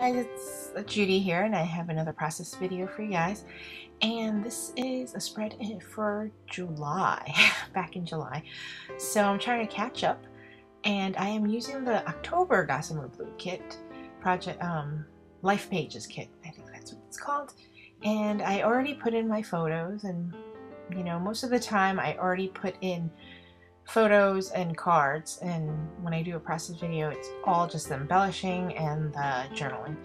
Guys, it's Judy here, and I have another process video for you guys. And this is a spread for July, back in July. So I'm trying to catch up, and I am using the October Gossamer Blue kit, project Life Pages kit. I think that's what it's called. And I already put in my photos, and you know, most of the time I already put in photos and cards, and when I do a process video it's all just the embellishing and the journaling.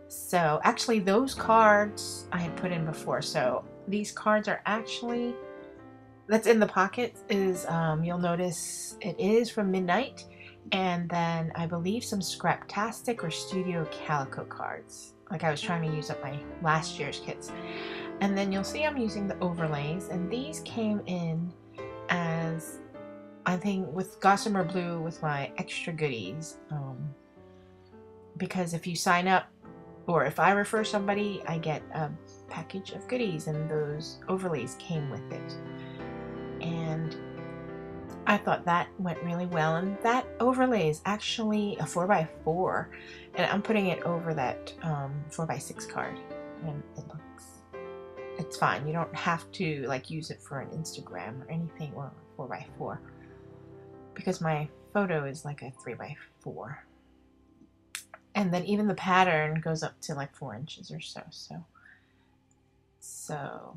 So actually those cards I had put in before, so these cards are actually, that's in the pocket is you'll notice it is from Midnight, and then I believe some Scraptastic or Studio Calico cards, like I was trying to use up my last year's kits. And then you'll see I'm using the overlays, and these came in as, I think, with Gossamer Blue with my extra goodies, because if you sign up or if I refer somebody, I get a package of goodies, and those overlays came with it. And I thought that went really well, and that overlay is actually a 4x4, and I'm putting it over that 4x6 card, and it's fine. You don't have to like use it for an Instagram or anything, or 4x4. Because my photo is like a 3x4, and then even the pattern goes up to like 4 inches or so. So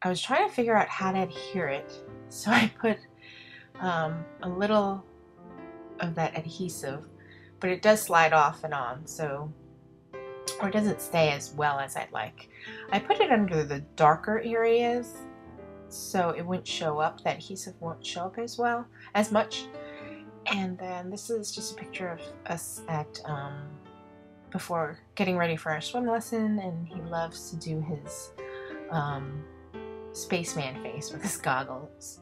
I was trying to figure out how to adhere it, so I put a little of that adhesive, but it does slide off and on, so, or it doesn't stay as well as I'd like. I put it under the darker areas, so it wouldn't show up, that adhesive won't show up as well, as much. And then this is just a picture of us at before getting ready for our swim lesson, and he loves to do his spaceman face with his goggles.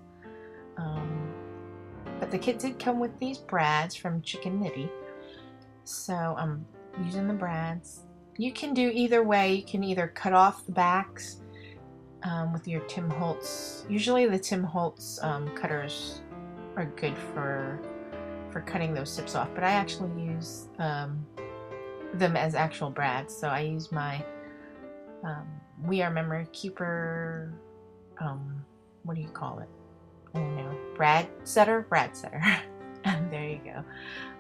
But the kit did come with these brads from Chicken Nitty, so I'm using the brads. You can do either way. You can either cut off the backs with your Tim Holtz. Usually the Tim Holtz cutters are good for cutting those tips off, but I actually use them as actual brads. So I use my We Are Memory Keeper, what do you call it? I don't know, brad setter. And there you go.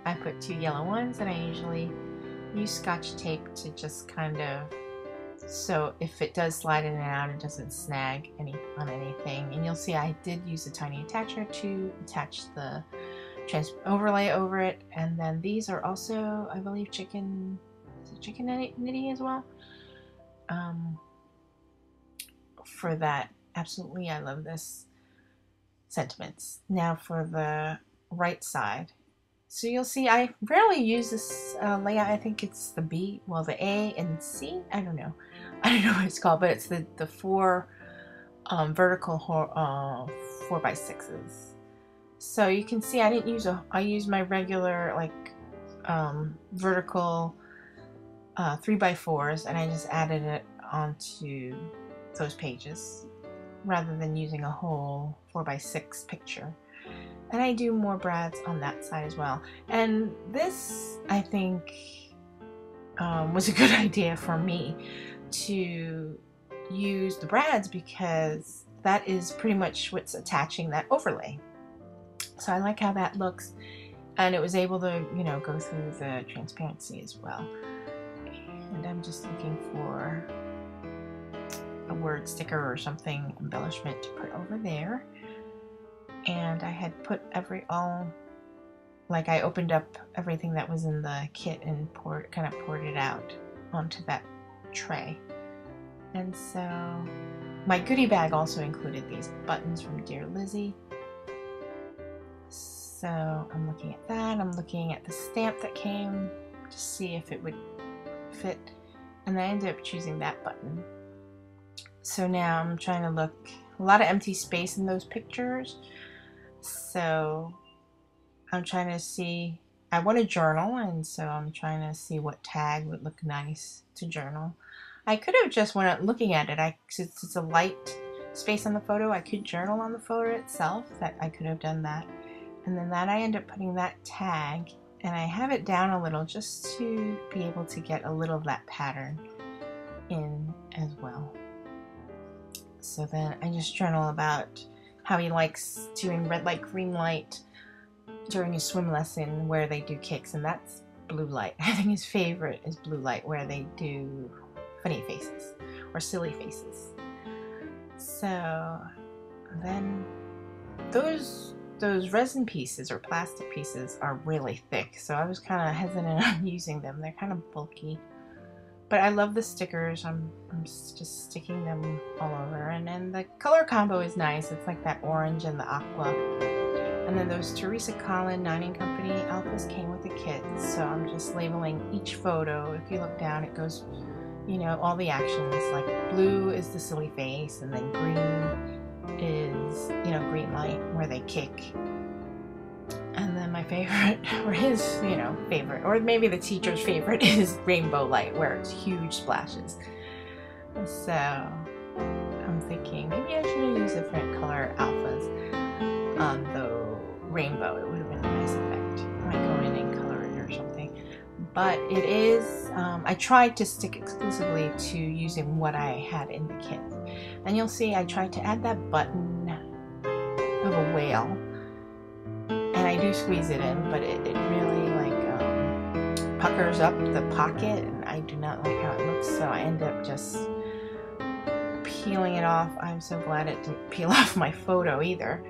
I put 2 yellow ones, and I usually use Scotch tape to just kind of, so if it does slide in and out, it doesn't snag on anything. And you'll see I did use a tiny attacher to attach the overlay over it. And then these are also, I believe, Chicken Nitty as well. For that, absolutely, I love this sentiments. Now for the right side. So you'll see I rarely use this layout. I think it's the B, well, the A and C. I don't know what it's called, but it's the 4 vertical 4x6s. So you can see I didn't use I used my regular like vertical 3x4s, and I just added it onto those pages rather than using a whole 4x6 picture. And I do more brads on that side as well. And this, I think, was a good idea for me to use the brads, because that is pretty much what's attaching that overlay. So I like how that looks, and it was able to, you know, go through the transparency as well. And I'm just looking for a word sticker or something, embellishment to put over there. And I had put like I opened up everything that was in the kit and kind of poured it out onto that tray. And so my goodie bag also included these buttons from Dear Lizzie. So I'm looking at that. I'm looking at the stamp that came to see if it would fit, and I ended up choosing that button. So now I'm trying to look, a lot of empty space in those pictures. So I'm trying to see, I want to journal, and so I'm trying to see what tag would look nice to journal. I could have just went looking at it. Since it's a light space on the photo, I could journal on the photo itself. That I could have done that. And then that I end up putting that tag And I have it down a little just to be able to get a little of that pattern in as well. So then I just journal about how he likes doing red light, green light during his swim lesson where they do kicks, and that's blue light. I think his favorite is blue light where they do funny faces or silly faces. So then those resin pieces or plastic pieces are really thick, so I was kind of hesitant on using them. They're kind of bulky, but I love the stickers. I'm just sticking them all over, and then the color combo is nice. It's like that orange and the aqua. And then those Teresa Collin 9 & Company alphas came with the kit, so I'm just labeling each photo. If you look down, it goes, you know, all the actions. Like blue is the silly face, and then green is, you know, green light where they kick. And then my favorite, or his, you know, favorite, or maybe the teacher's favorite, is rainbow light where it's huge splashes. So I'm thinking maybe I should have used different color alphas on the rainbow. It would have been a nice effect. I might go in and color it or something. But it is, I tried to stick exclusively to using what I had in the kit. And you'll see I tried to add that button of a whale. And I do squeeze it in, but it really like puckers up the pocket, and I do not like how it looks, so I end up just peeling it off. I'm so glad it didn't peel off my photo either.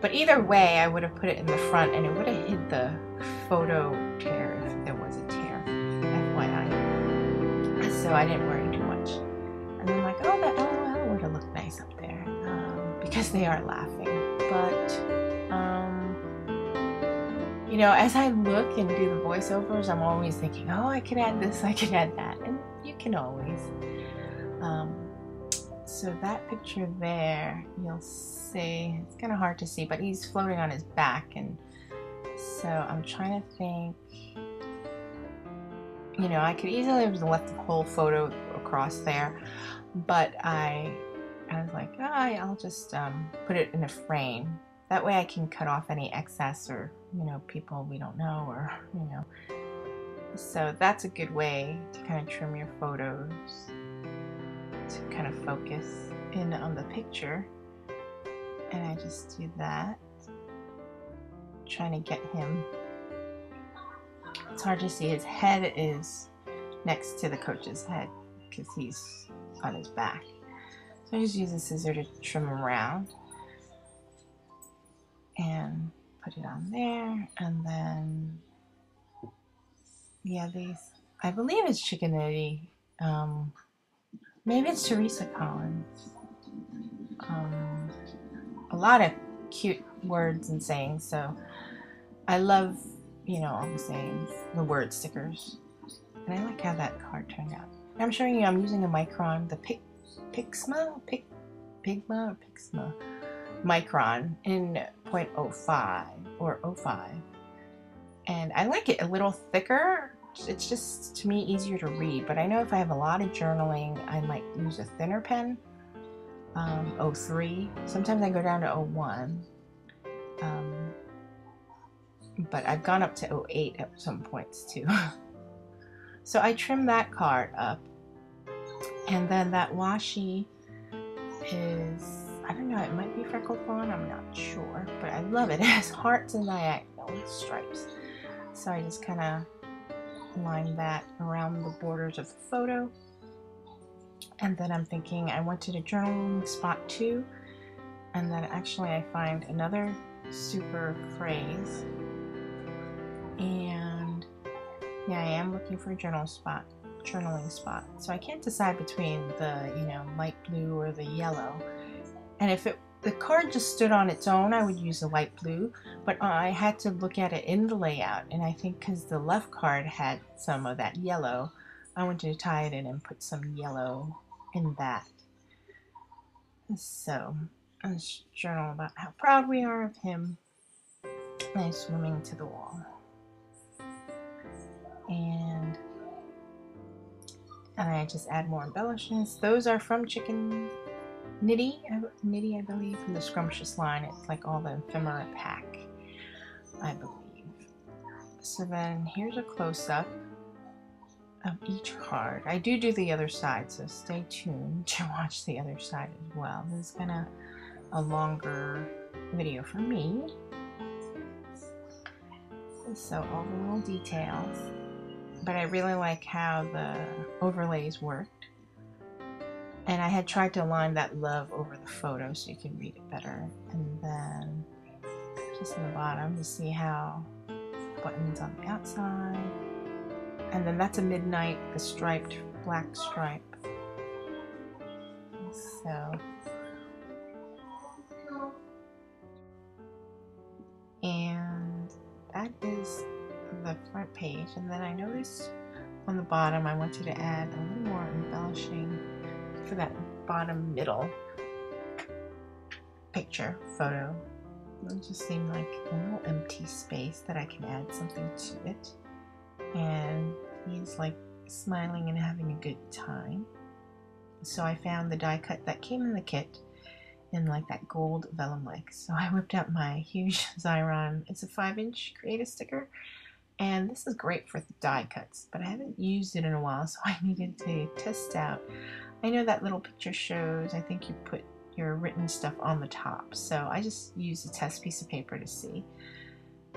But either way, I would have put it in the front and it would have hid the photo tear if there was a tear, FYI. So I didn't worry too much. And I'm like, oh, that LOL would have looked nice up there, because they are laughing. But you know, as I look and do the voiceovers, I'm always thinking, oh, I could add this, I could add that, and you can always. So that picture there, you'll see, it's kind of hard to see, but he's floating on his back, and so I'm trying to think, you know, I could easily have left the whole photo across there, but I was like, oh, I'll just put it in a frame. That way I can cut off any excess or, you know, people we don't know, or, you know. So that's a good way to kind of trim your photos, to kind of focus in on the picture. And I just do that, trying to get him. It's hard to see, his head is next to the coach's head because he's on his back. So I just use a scissor to trim around and put it on there. And then, yeah, these, I believe it's Chickenity. Maybe it's Teresa Collin. A lot of cute words and sayings, so I love, you know, all the sayings, the word stickers. And I like how that card turned out. I'm showing you I'm using a micron, the Pixma micron in 0.05 or 05. And I like it a little thicker. It's just, to me, easier to read. But I know if I have a lot of journaling, I might use a thinner pen, 03. Sometimes I go down to 01. But I've gone up to 08 at some points too. So I trim that card up. And then that washi is, I don't know, it might be Freckled Fawn, I'm not sure. But I love it. It has hearts and diagonal stripes. So I just kind of line that around the borders of the photo. And then I'm thinking I wanted a journaling spot too. And then actually I find another super phrase. And yeah, I am looking for a journaling spot. So I can't decide between the, you know, light blue or the yellow. And if the card just stood on its own, I would use the light blue, but I had to look at it in the layout, and I think because the left card had some of that yellow, I wanted to tie it in and put some yellow in that. So let's journal about how proud we are of him and swimming to the wall. And I just add more embellishments. Those are from Chickenity, I believe, from the Scrumptious line. It's like all the ephemera pack, I believe. So then here's a close-up of each card. I do the other side, so stay tuned to watch the other side as well. This is gonna a longer video for me. So all the little details, but I really like how the overlays worked. And I had tried to align that love over the photo so you can read it better. And then just in the bottom, you see how buttons on the outside. And then that's a midnight, the striped black stripe. So, and that is the front page. And then I noticed on the bottom I wanted to add a little more embellishing for that bottom middle picture photo. It just seemed like a little empty space that I can add something to it. And he's like smiling and having a good time. So I found the die cut that came in the kit in like that gold vellum like. So I whipped out my huge Xyron. It's a 5-inch creative sticker, and this is great for die cuts, but I haven't used it in a while, so I needed to test out. I know that little picture shows, I think you put your written stuff on the top, so I just used a test piece of paper to see.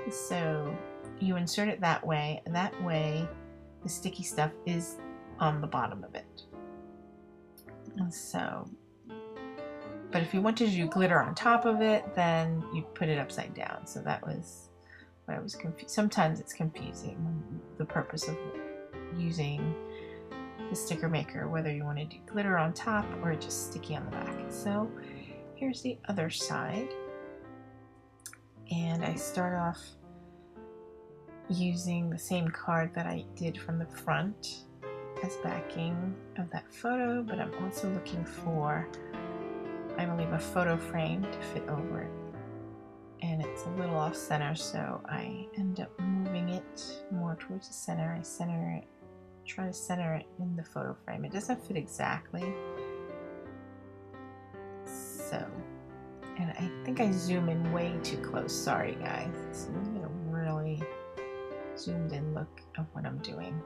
So you insert it that way, and that way the sticky stuff is on the bottom of it. And so, but if you wanted to do glitter on top of it, then you put it upside down. So that was what I was confused. Sometimes it's confusing, the purpose of using the sticker maker, whether you want to do glitter on top or just sticky on the back. So here's the other side. And I start off using the same card that I did from the front as backing of that photo, but I'm also looking for, I believe, a photo frame to fit over it. And it's a little off center, so I end up moving it more towards the center. I center it, try to center it in the photo frame. It doesn't fit exactly. So, and I think I zoom in way too close. Sorry guys. So I'm gonna really zoomed in look of what I'm doing.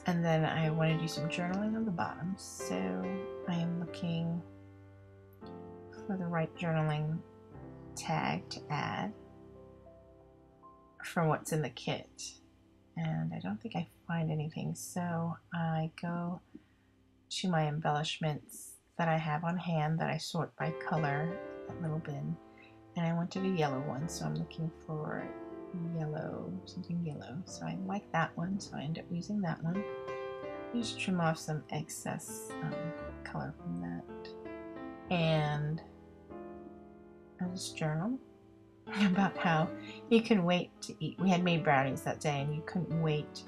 And then I want to do some journaling on the bottom, so I am looking for the right journaling tag to add from what's in the kit. And I don't think I find anything, so I go to my embellishments that I have on hand that I sort by color, that little bin. And I wanted a yellow one, so I'm looking for yellow, something yellow. So I like that one, so I end up using that one. Just trim off some excess color from that. And I just journal about how you can wait to eat. We had made brownies that day, and you couldn't wait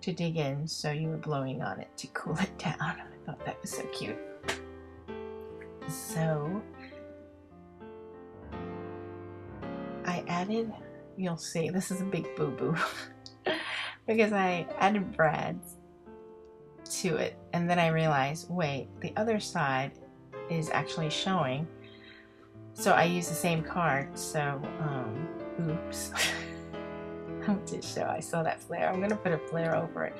to dig in, so you were blowing on it to cool it down. I thought that was so cute. So I added, you'll see, this is a big boo-boo because I added brads to it, and then I realized, wait, the other side is actually showing, so I used the same card, so oops. I did show, I saw that flare. I'm gonna put a flare over it,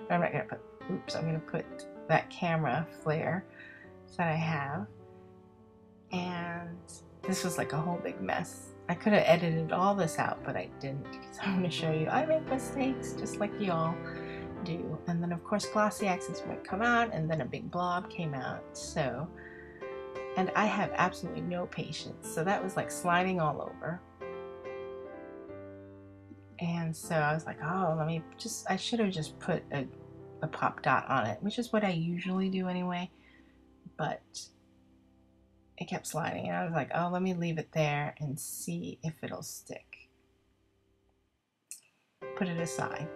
but I'm not gonna put, oops, I'm gonna put that camera flare that I have. And this was like a whole big mess. I could have edited all this out, but I didn't, because I'm going to show you I make mistakes just like y'all do. And then of course glossy accents would come out, and then a big blob came out. So, and I have absolutely no patience, so that was like sliding all over. And so I was like, oh, let me just, I should have just put a pop dot on it, which is what I usually do anyway, but it kept sliding, and I was like, oh, let me leave it there and see if it'll stick. Put it aside.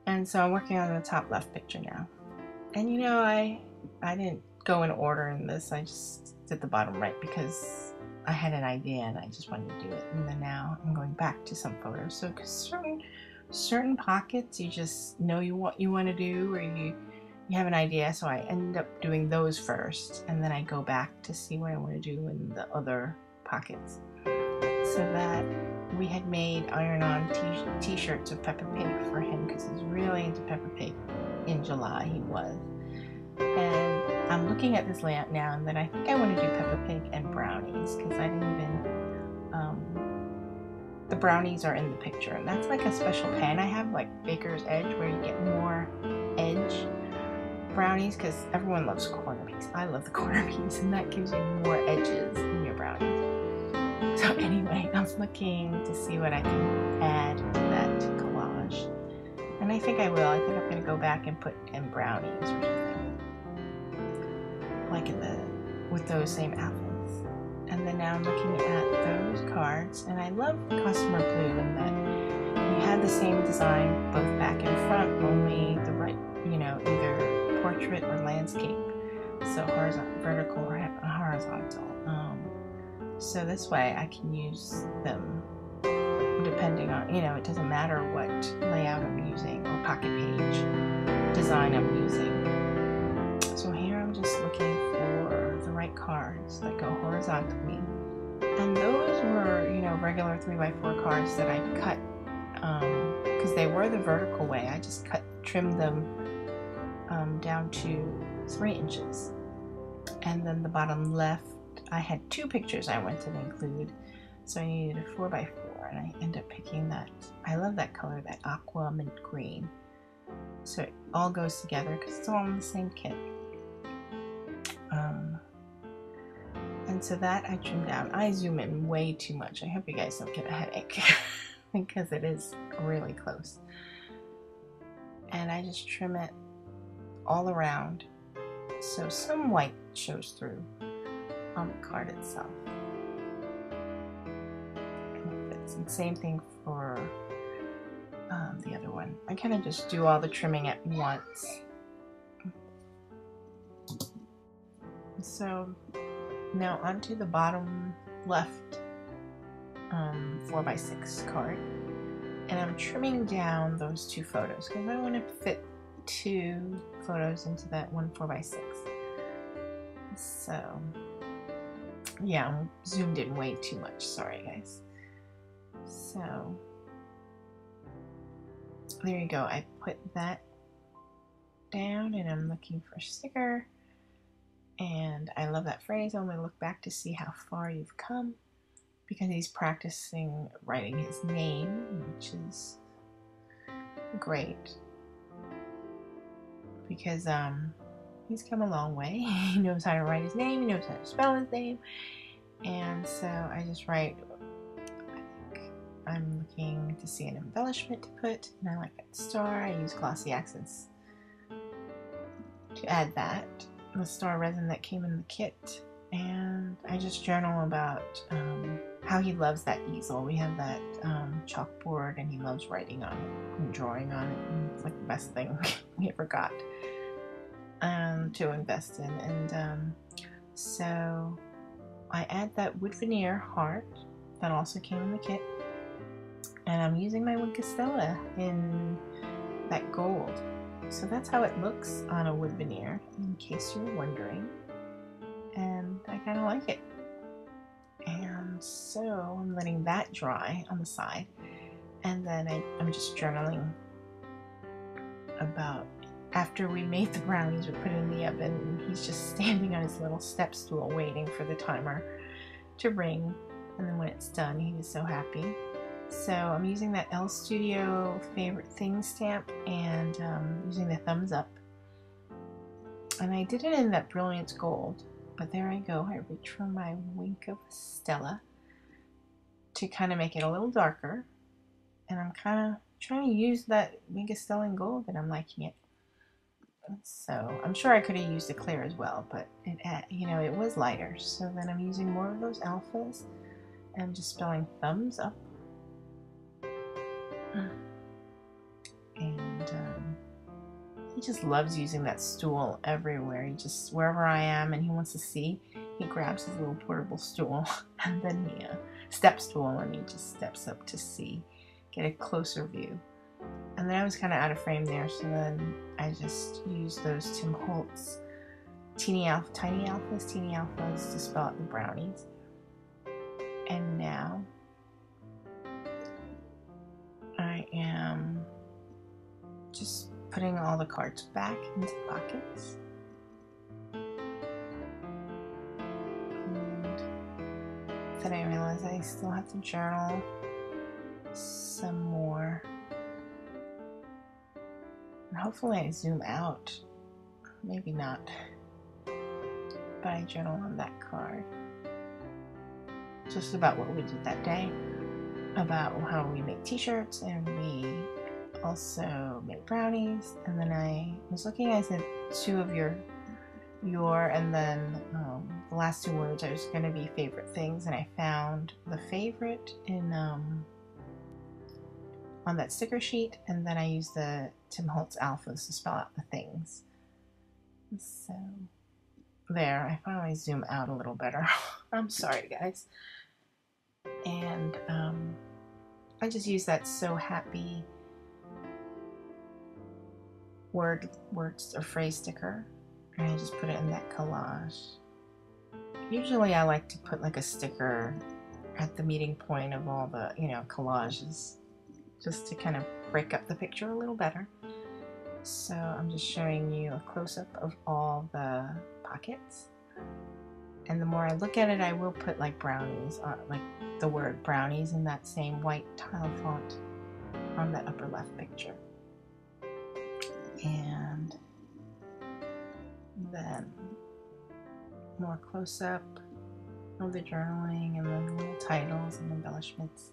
And so I'm working on the top left picture now. And you know, I didn't go in order in this. I just did the bottom right because I had an idea and I just wanted to do it. And then now I'm going back to some photos. So certain pockets, you just know what you want to do, or you have an idea, so I end up doing those first, and then I go back to see what I want to do in the other pockets. so that we had made iron-on t-shirts of Peppa Pig for him because he's really into Peppa Pig. In July he was. And I'm looking at this layout now, and then I think I want to do Peppa Pig and brownies because I didn't even, the brownies are in the picture, and that's like a special pen I have, like Baker's Edge, where you get more edge brownies because everyone loves corner peas. I love the corner peas, and that gives you more edges in your brownies. So anyway, I was looking to see what I can add to that collage, and I think I will. I think I'm going to go back and put in brownies or something, like with those same apples. And then now I'm looking at those cards, and I love Gossamer Blue in that you have the same design both back and front, only the right, you know, either portrait or landscape. So vertical or horizontal. So this way I can use them depending on, you know, it doesn't matter what layout I'm using or pocket page design I'm using. So here I'm just looking for the right cards that go horizontally. And those were, you know, regular 3x4 cards that I cut because they were the vertical way. I just trimmed them down to 3 inches. And then the bottom left, I had 2 pictures I wanted to include. So I needed a 4x4, and I ended up picking that. I love that color, that aqua mint green. So it all goes together because it's all in the same kit. And so that I trimmed down. I zoom in way too much. I hope you guys don't get a headache because it is really close. And I just trim it all around so some white shows through on the card itself. And it fits. And same thing for the other one. I kind of just do all the trimming at once. So now onto the bottom left 4x6 card, and I'm trimming down those 2 photos because I want to fit 2 photos into that one 4x6. So yeah, I'm zoomed in way too much, sorry guys. So there you go, I put that down, and I'm looking for a sticker. And I love that phrase, only look back to see how far you've come, because he's practicing writing his name, which is great because he's come a long way. He knows how to write his name, he knows how to spell his name, and so I just write, I think I'm looking to see an embellishment to put, and I like that star. I use glossy accents to add that. The star resin that came in the kit, and I just journal about how he loves that easel. We have that chalkboard, and he loves writing on it and drawing on it, and it's like the best thing we ever got to invest in. And so I add that wood veneer heart that also came in the kit, and I'm using my wood Castella in that gold. So that's how it looks on a wood veneer, in case you're wondering, and I kind of like it. And so I'm letting that dry on the side, and then I'm just journaling about after we made the brownies, we put it in the oven, and he's just standing on his little step stool waiting for the timer to ring, and then when it's done, he was so happy. So I'm using that L Studio favorite thing stamp, and using the thumbs up, and I did it in that Brilliance Gold, but there I go, I reach for my Wink of Stella to kind of make it a little darker, and I'm kind of trying to use that Wink of Stella in gold, and I'm liking it. So I'm sure I could have used a clear as well, but it, you know, it was lighter. So then I'm using more of those alphas, and I'm just spelling thumbs up. And he just loves using that stool everywhere. He just, wherever I am and he wants to see, he grabs his little portable stool and then he step stool, and he just steps up to see, get a closer view. And then I was kind of out of frame there, so then I just used those Tim Holtz tiny alphas to spell out the brownies. And now just putting all the cards back into pockets. And then I realized I still have to journal some more. And hopefully I zoom out. Maybe not. But I journal on that card. Just about what we did that day. About how we make t-shirts, and we also made brownies. And then I was looking, I said 2 of your, and then the last 2 words are just going to be favorite things, and I found the favorite in on that sticker sheet, and then I used the Tim Holtz alphas to spell out the things. So there, I finally zoom out a little better. I'm sorry guys. And I just use that So Happy words or phrase sticker, and I just put it in that collage. Usually I like to put like a sticker at the meeting point of all the, you know, collages, just to kind of break up the picture a little better. So I'm just showing you a close-up of all the pockets. And the more I look at it, I will put like brownies, like the word brownies in that same white tile font on that upper left picture. And then more close-up of the journaling, and then little titles and embellishments.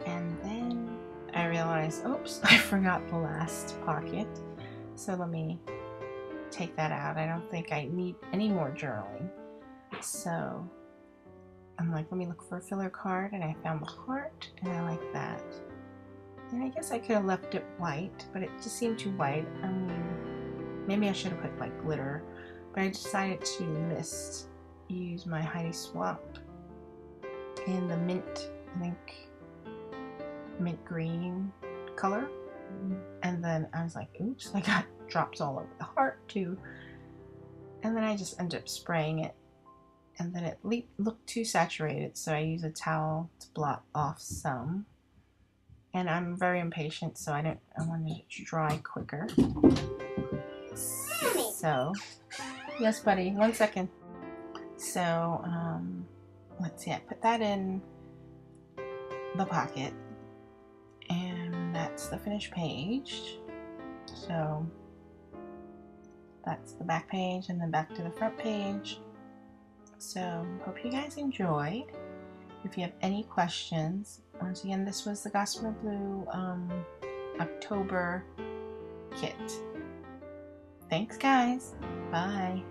And then I realized, oops, I forgot the last pocket. So let me take that out. I don't think I need any more journaling. So I'm like, let me look for a filler card, and I found the heart, and I like that. And I guess I could have left it white, but it just seemed too white. I mean, maybe I should have put like glitter, but I decided to use my Heidi Swap in the mint, I think mint green color. And then I was like, oops, I got drops all over the heart too. And then I just ended up spraying it, and then it looked too saturated, so I used a towel to blot off some. And I'm very impatient, so I wanted it to dry quicker. So, yes buddy, 1 second. So, let's see, I put that in the pocket, and that's the finished page. So that's the back page, and then back to the front page. So hope you guys enjoyed. If you have any questions, once again, this was the Gossamer Blue October kit. Thanks guys. Bye.